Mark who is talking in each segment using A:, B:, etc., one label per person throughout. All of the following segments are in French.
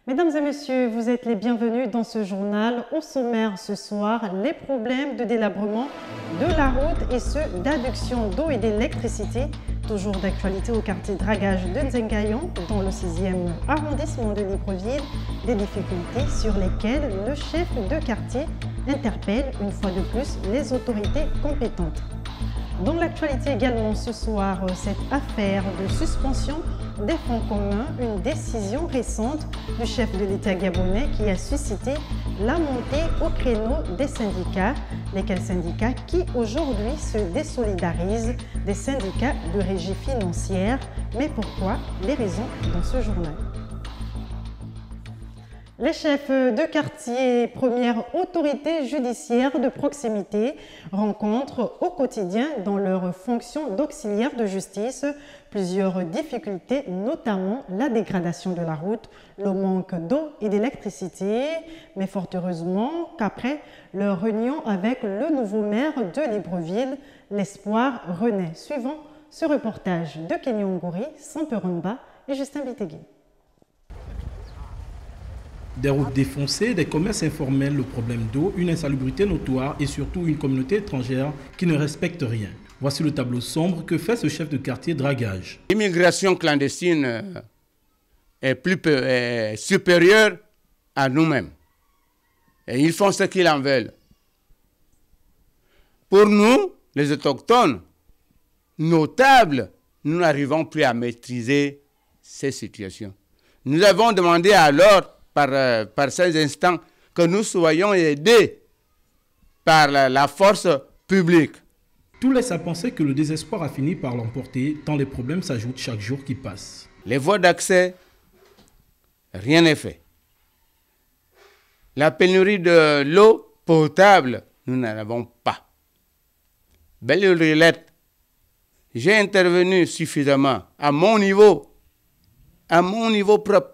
A: Mesdames et messieurs, vous êtes les bienvenus dans ce journal. Au sommaire ce soir, les problèmes de délabrement de la route et ceux d'adduction d'eau et d'électricité. Toujours d'actualité au quartier Dragage de Nzengayon, dans le 6e arrondissement de Libreville, des difficultés sur lesquelles le chef de quartier interpelle une fois de plus les autorités compétentes. Dans l'actualité également ce soir, cette affaire de suspension des fonds communs, une décision récente du chef de l'État gabonais qui a suscité la montée au créneau des syndicats. Lesquels syndicats qui aujourd'hui se désolidarisent des syndicats de régie financière. Mais pourquoi? Les raisons dans ce journal. Les chefs de quartier, première autorité judiciaire de proximité, rencontrent au quotidien dans leur fonction d'auxiliaire de justice plusieurs difficultés, notamment la dégradation de la route, le manque d'eau et d'électricité. Mais fort heureusement qu'après leur réunion avec le nouveau maire de Libreville, l'espoir renaît. Suivant ce reportage de Kenyon Ngori, Samperonba et Justin Bitegui.
B: Des routes défoncées, des commerces informels, le problème d'eau, une insalubrité notoire et surtout une communauté étrangère qui ne respecte rien. Voici le tableau sombre que fait ce chef de quartier Dragage.
C: L'immigration clandestine est supérieure à nous-mêmes. Et ils font ce qu'ils en veulent. Pour nous, les autochtones, notables, nous n'arrivons plus à maîtriser ces situations. Nous avons demandé alors, par ces instants, que nous soyons aidés par la force publique.
B: Tout laisse à penser que le désespoir a fini par l'emporter, tant les problèmes s'ajoutent chaque jour qui passe.
C: Les voies d'accès, rien n'est fait. La pénurie de l'eau potable, nous n'en avons pas. Belle-Lurette, j'ai intervenu suffisamment à mon niveau propre.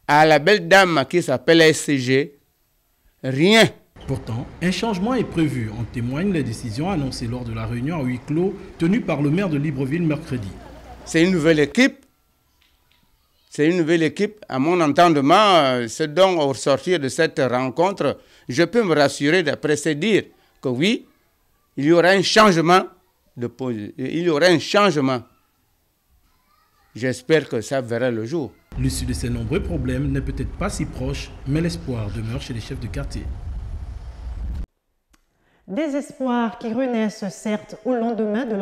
C: À la belle dame qui s'appelle SCG, rien.
B: Pourtant, un changement est prévu, en témoignent les décisions annoncées lors de la réunion à huis clos tenue par le maire de Libreville mercredi.
C: C'est une nouvelle équipe. C'est une nouvelle équipe. À mon entendement, ce dont au sortir de cette rencontre, je peux me rassurer d'après ces dires que oui, il y aura un changement il y aura un changement. J'espère que ça verra le jour.
B: L'issue de ces nombreux problèmes n'est peut-être pas si proche, mais l'espoir demeure chez les chefs de quartier.
A: Des espoirs qui renaissent certes au lendemain de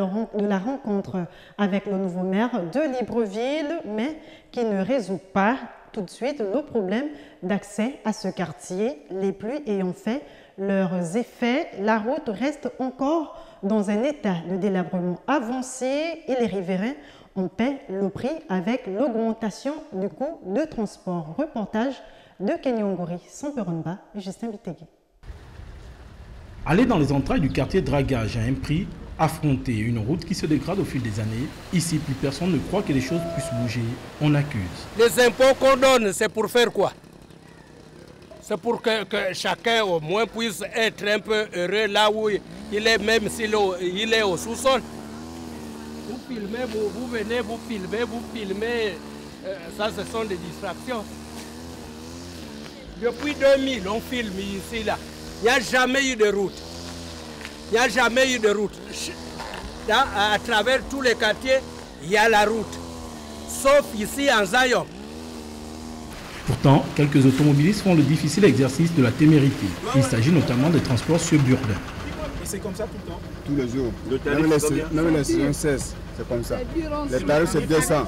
A: la rencontre avec le nouveau maire de Libreville, mais qui ne résout pas tout de suite le problème d'accès à ce quartier. Les pluies ayant fait leurs effets, la route reste encore dans un état de délabrement avancé et les riverains on paie le prix avec l'augmentation du coût de transport. Reportage de Kenyon Ngori, Samperonba et Justin Bitegui.
B: Aller dans les entrailles du quartier Dragage a un prix, affronter une route qui se dégrade au fil des années. Ici, plus personne ne croit que les choses puissent bouger. On accuse.
D: Les impôts qu'on donne, c'est pour faire quoi? C'est pour que chacun au moins puisse être un peu heureux là où il est, même s'il est au sous-sol. Vous filmez, vous venez, vous filmez, ça ce sont des distractions. Depuis 2000, on filme ici, là. Il n'y a jamais eu de route. Il n'y a jamais eu de route. Là, à travers tous les quartiers, il y a la route. Sauf ici en Zayon.
B: Pourtant, quelques automobilistes font le difficile exercice de la témérité. Il s'agit notamment des transports suburbains.
E: Et c'est comme ça tout le temps?
F: Tous les jours.
E: Même
F: les saisons 16, c'est comme ça. Les tarifs, c'est 200.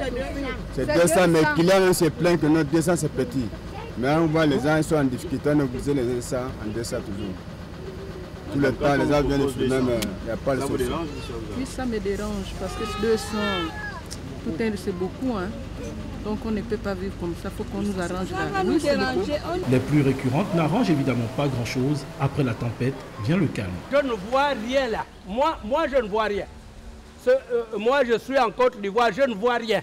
F: C'est 200, mais le client se plaint que notre 200, c'est petit. Mais on voit les gens ils sont en difficulté, on oblige les 200 en 200 toujours. Tout le temps, les gens viennent de filmer, mais il n'y a pas de solution.
G: Oui, ça me dérange parce que 200, c'est beaucoup. Hein. Donc on ne peut pas vivre comme ça, il faut qu'on nous arrange là. Oui,
B: les pluies récurrentes n'arrangent évidemment pas grand-chose. Après la tempête, vient le calme.
D: Je ne vois rien là. Moi je ne vois rien. Moi, je suis en Côte d'Ivoire, je ne vois rien.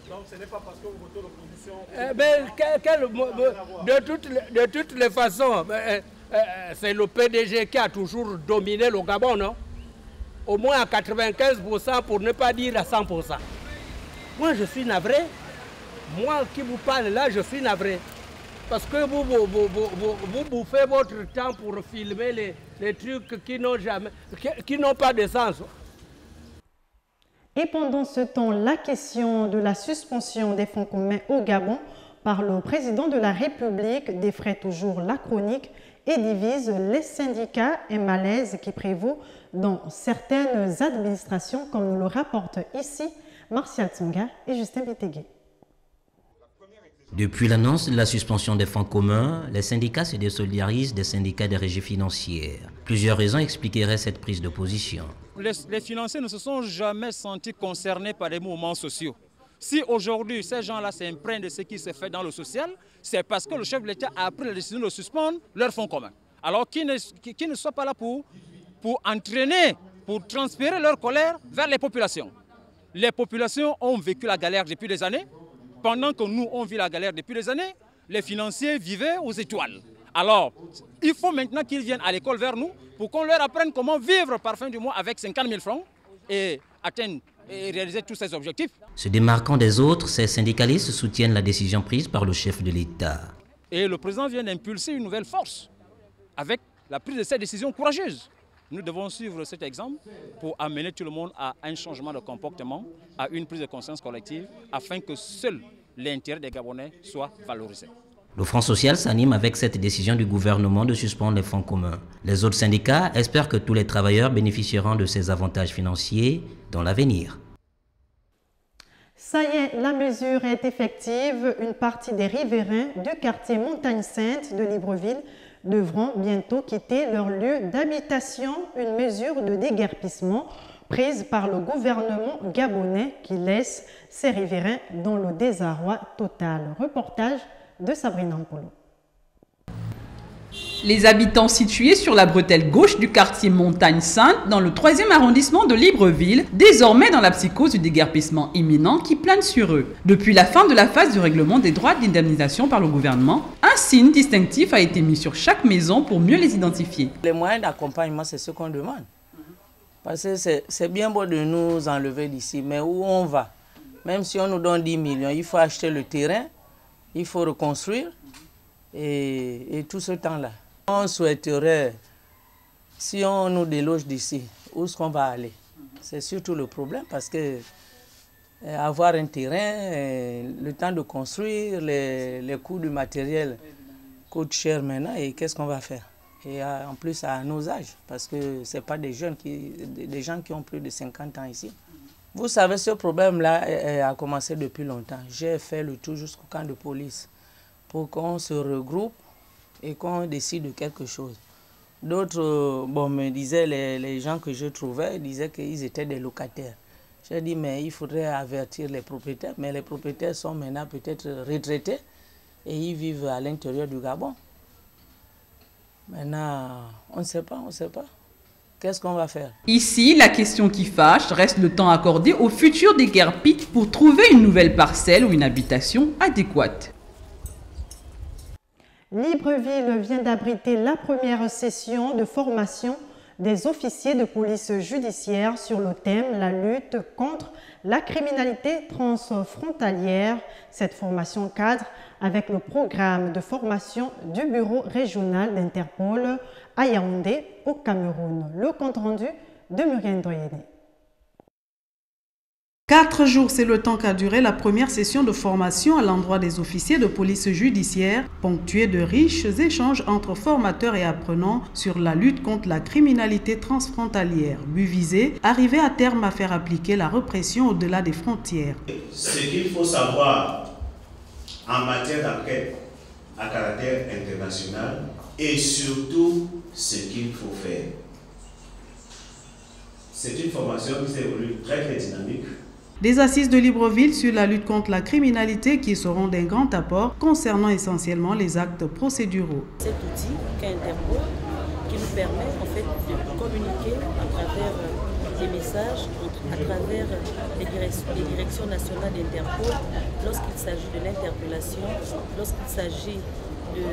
E: Donc, ce n'est pas parce que vous votez l'opposition.
D: De toutes les façons, c'est le PDG qui a toujours dominé le Gabon, non? Au moins à 95% pour ne pas dire à 100%. Moi, je suis navré. Moi qui vous parle là, je suis navré. Parce que vous bouffez votre temps pour filmer les trucs qui n'ont pas de sens.
A: Et pendant ce temps, la question de la suspension des fonds communs au Gabon par le président de la République défraie toujours la chronique et divise les syndicats, un malaise qui prévaut dans certaines administrations, comme nous le rapportent ici Martial Tsonga et Justin Bétégué.
H: Depuis l'annonce de la suspension des fonds communs, les syndicats se désolidarisent des syndicats des régies financières. Plusieurs raisons expliqueraient cette prise de position.
I: Les financiers ne se sont jamais sentis concernés par les mouvements sociaux. Si aujourd'hui ces gens-là s'imprègnent de ce qui se fait dans le social, c'est parce que le chef de l'État a pris la décision de suspendre leurs fonds communs. Alors qu'ils ne soient pas là pour entraîner, pour transférer leur colère vers les populations. Les populations ont vécu la galère depuis des années. Pendant que nous, on vit la galère depuis des années, les financiers vivaient aux étoiles. Alors, il faut maintenant qu'ils viennent à l'école vers nous pour qu'on leur apprenne comment vivre par fin du mois avec 50 000 francs et atteindre et réaliser tous ces objectifs.
H: Se démarquant des autres, ces syndicalistes soutiennent la décision prise par le chef de l'État.
I: Et le président vient d'impulser une nouvelle force avec la prise de cette décision courageuse. Nous devons suivre cet exemple pour amener tout le monde à un changement de comportement, à une prise de conscience collective, afin que seul l'intérêt des Gabonais soit valorisé.
H: Le Front social s'anime avec cette décision du gouvernement de suspendre les fonds communs. Les autres syndicats espèrent que tous les travailleurs bénéficieront de ces avantages financiers dans l'avenir.
A: Ça y est, la mesure est effective. Une partie des riverains du quartier Montagne-Sainte de Libreville devront bientôt quitter leur lieu d'habitation, une mesure de déguerpissement prise par le gouvernement gabonais qui laisse ses riverains dans le désarroi total. Reportage de Sabrina Mpolo.
J: Les habitants situés sur la bretelle gauche du quartier Montagne-Sainte, dans le 3e arrondissement de Libreville, désormais dans la psychose du déguerpissement imminent qui plane sur eux. Depuis la fin de la phase du règlement des droits d'indemnisation par le gouvernement, un signe distinctif a été mis sur chaque maison pour mieux les identifier.
K: Les moyens d'accompagnement, c'est ce qu'on demande. Parce que c'est bien beau de nous enlever d'ici, mais où on va? Même si on nous donne 10 millions, il faut acheter le terrain, il faut reconstruire et tout ce temps-là. On souhaiterait, si on nous déloge d'ici, où est-ce qu'on va aller? C'est surtout le problème parce que avoir un terrain, le temps de construire, les coûts du matériel coûtent cher maintenant et qu'est-ce qu'on va faire? Et en plus à nos âges, parce que ce n'est pas des jeunes, des gens qui ont plus de 50 ans ici. Vous savez, ce problème-là a commencé depuis longtemps. J'ai fait le tour jusqu'au camp de police pour qu'on se regroupe et qu'on décide de quelque chose. D'autres me disaient, les gens que je trouvais, disaient qu'ils étaient des locataires. J'ai dit, mais il faudrait avertir les propriétaires. Mais les propriétaires sont maintenant peut-être retraités et ils vivent à l'intérieur du Gabon. Maintenant, on ne sait pas, on ne sait pas. Qu'est-ce qu'on va faire?
J: Ici, la question qui fâche reste le temps accordé aux futurs déguerpis pour trouver une nouvelle parcelle ou une habitation adéquate.
A: Libreville vient d'abriter la première session de formation des officiers de police judiciaire sur le thème « La lutte contre la criminalité transfrontalière ». Cette formation cadre avec le programme de formation du bureau régional d'Interpol à Yaoundé, au Cameroun. Le compte-rendu de Muriel Doyene.
L: 4 jours, c'est le temps qu'a duré la première session de formation à l'endroit des officiers de police judiciaire, ponctuée de riches échanges entre formateurs et apprenants sur la lutte contre la criminalité transfrontalière. But visé, arriver à terme à faire appliquer la répression au-delà des frontières.
M: Ce qu'il faut savoir en matière d'enquête à caractère international et surtout ce qu'il faut faire. C'est une formation qui s'est voulue très dynamique.
L: Des assises de Libreville sur la lutte contre la criminalité qui seront d'un grand apport concernant essentiellement les actes procéduraux.
N: Cet outil qu'est Interpol qui nous permet en fait de communiquer à travers des messages, à travers les directions nationales d'Interpol lorsqu'il s'agit de l'interpellation, lorsqu'il s'agit de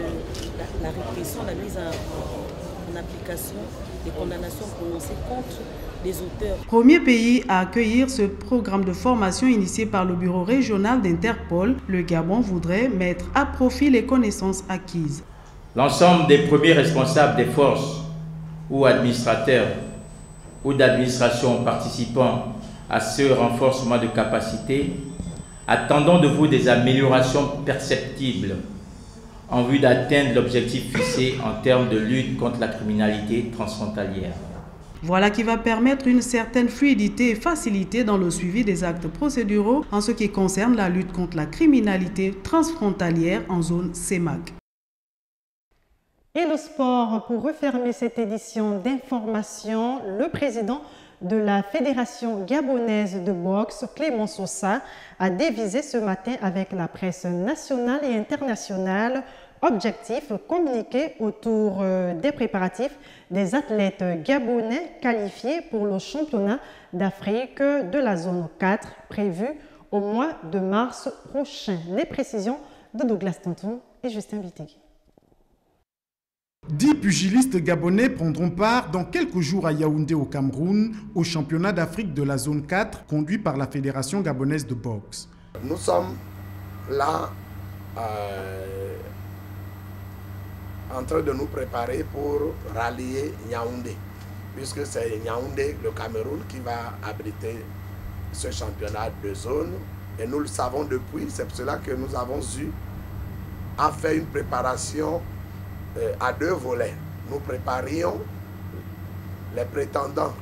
N: la répression, la mise en application des condamnations prononcées contre des auteurs.
L: Premier pays à accueillir ce programme de formation initié par le bureau régional d'Interpol, le Gabon voudrait mettre à profit les connaissances acquises.
O: L'ensemble des premiers responsables des forces ou administrateurs ou d'administration participant à ce renforcement de capacité, attendons de vous des améliorations perceptibles en vue d'atteindre l'objectif fixé en termes de lutte contre la criminalité transfrontalière.
L: Voilà qui va permettre une certaine fluidité et facilité dans le suivi des actes procéduraux en ce qui concerne la lutte contre la criminalité transfrontalière en zone CEMAC.
A: Et le sport, pour refermer cette édition d'information, le président de la Fédération gabonaise de boxe, Clément Sosa, a dévisé ce matin avec la presse nationale et internationale. Objectif, communiquer autour des préparatifs des athlètes gabonais qualifiés pour le championnat d'Afrique de la zone 4 prévu au mois de mars prochain. Les précisions de Douglas Tanton et Justin Vitegui.
P: 10 pugilistes gabonais prendront part dans quelques jours à Yaoundé au Cameroun au championnat d'Afrique de la zone 4 conduit par la Fédération gabonaise de boxe.
Q: Nous sommes là en train de nous préparer pour rallier Yaoundé, puisque c'est Yaoundé, le Cameroun, qui va abriter ce championnat de zone. Et nous le savons depuis, c'est pour cela que nous avons eu à faire une préparation à 2 volets. Nous préparions les prétendants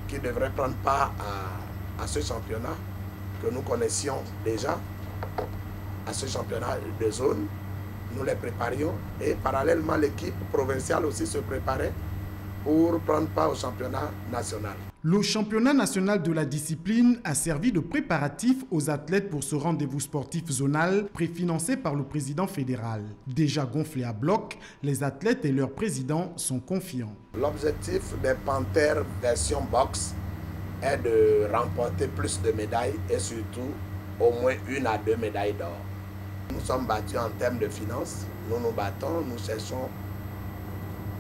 Q: qui devraient prendre part à ce championnat que nous connaissions déjà, à ce championnat de zone. Nous les préparions et parallèlement l'équipe provinciale aussi se préparait pour prendre part au championnat national.
P: Le championnat national de la discipline a servi de préparatif aux athlètes pour ce rendez-vous sportif zonal préfinancé par le président fédéral. Déjà gonflés à bloc, les athlètes et leurs présidents sont confiants.
Q: L'objectif des Panthères version boxe est de remporter plus de médailles et surtout au moins 1 à 2 médailles d'or. Nous sommes battus en termes de finances, nous nous battons, nous cherchons,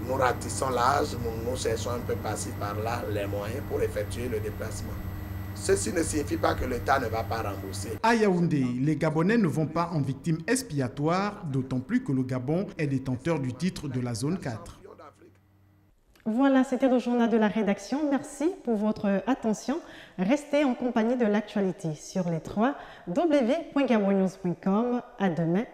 Q: nous ratissons l'âge, nous cherchons un peu par-ci par-là les moyens pour effectuer le déplacement. Ceci ne signifie pas que l'État ne va pas rembourser.
P: À Yaoundé, les Gabonais ne vont pas en victime expiatoire, d'autant plus que le Gabon est détenteur du titre de la zone 4.
A: Voilà, c'était le journal de la rédaction. Merci pour votre attention. Restez en compagnie de l'actualité sur les 3 www.gabonnews.com. À demain.